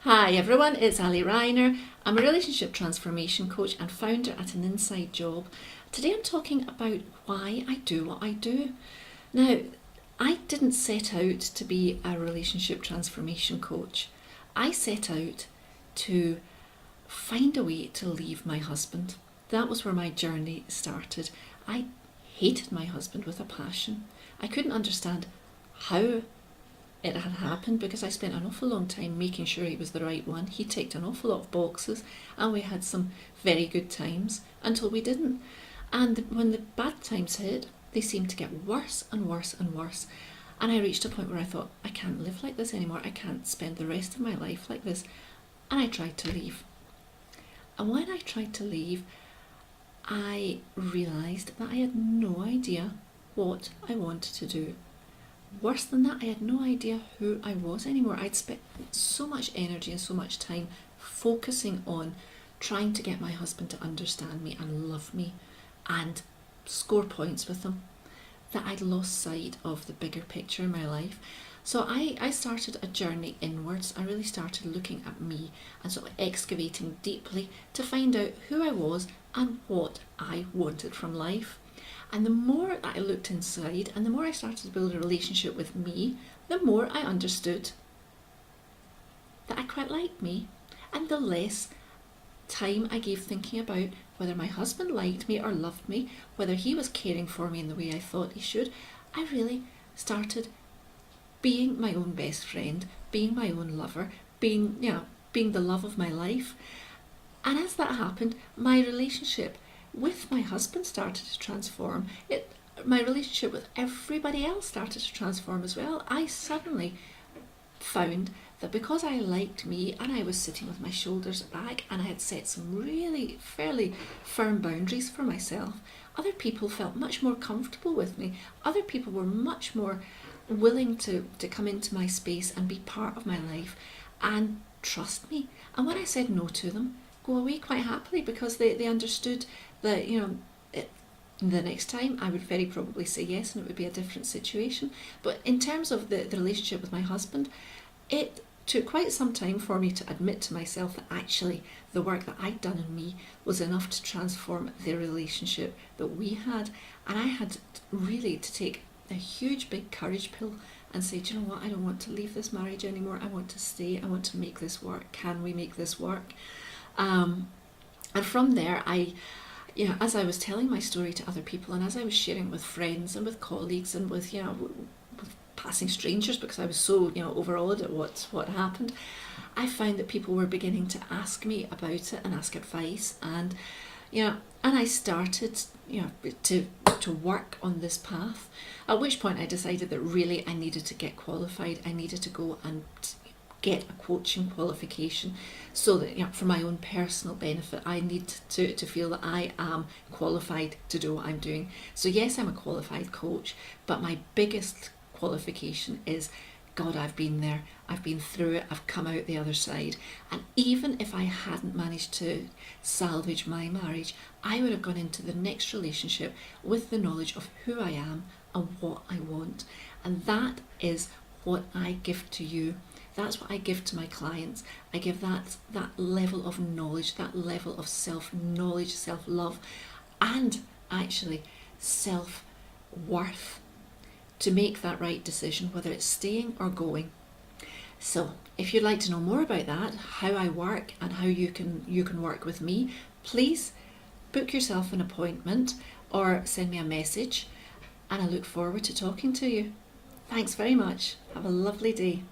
Hi everyone, it's Ali Reiner. I'm a relationship transformation coach and founder at An Inside Job. Today I'm talking about why I do what I do. Now, I didn't set out to be a relationship transformation coach. I set out to find a way to leave my husband. That was where my journey started. I hated my husband with a passion. I couldn't understand how it had happened because I spent an awful long time making sure he was the right one. He ticked an awful lot of boxes and we had some very good times until we didn't. And when the bad times hit, they seemed to get worse and worse and worse. And I reached a point where I thought, I can't live like this anymore. I can't spend the rest of my life like this. And I tried to leave. And when I tried to leave, I realised that I had no idea what I wanted to do. Worse than that, I had no idea who I was anymore. I'd spent so much energy and so much time focusing on trying to get my husband to understand me and love me and score points with him that I'd lost sight of the bigger picture in my life. So I started a journey inwards. I really started looking at me and sort of excavating deeply to find out who I was and what I wanted from life. And the more that I looked inside and the more I started to build a relationship with me, the more I understood that I quite liked me, and the less time I gave thinking about whether my husband liked me or loved me, whether he was caring for me in the way I thought he should. I really started being my own best friend, being my own lover, being the love of my life. And as that happened, my relationship with my husband started to transform. My relationship with everybody else started to transform as well. I suddenly found that because I liked me and I was sitting with my shoulders back and I had set some really fairly firm boundaries for myself, other people felt much more comfortable with me. Other people were much more willing to come into my space and be part of my life and trust me. And when I said no to them, go away quite happily because they understood that, the next time I would very probably say yes and it would be a different situation. But in terms of the relationship with my husband, it took quite some time for me to admit to myself that actually the work that I'd done in me was enough to transform the relationship that we had. And I had really to take a huge big courage pill and say, do you know what, I don't want to leave this marriage anymore. I want to stay. I want to make this work. Can we make this work? And from there, as I was telling my story to other people and as I was sharing with friends and with colleagues and with passing strangers, because I was so overawed at what happened, I found that people were beginning to ask me about it and ask advice, and I started to work on this path. At which point I decided that really I needed to get qualified. I needed to go and get a coaching qualification so that for my own personal benefit I need to feel that I am qualified to do what I'm doing. So yes, I'm a qualified coach, but my biggest qualification is, God, I've been there, I've been through it, I've come out the other side. And even if I hadn't managed to salvage my marriage, I would have gone into the next relationship with the knowledge of who I am and what I want. And that is what I give to you. That's what I give to my clients. I give that level of knowledge, that level of self-knowledge, self-love, and actually self-worth to make that right decision, whether it's staying or going. So if you'd like to know more about that, how I work and how you can work with me, please book yourself an appointment or send me a message, and I look forward to talking to you. Thanks very much. Have a lovely day.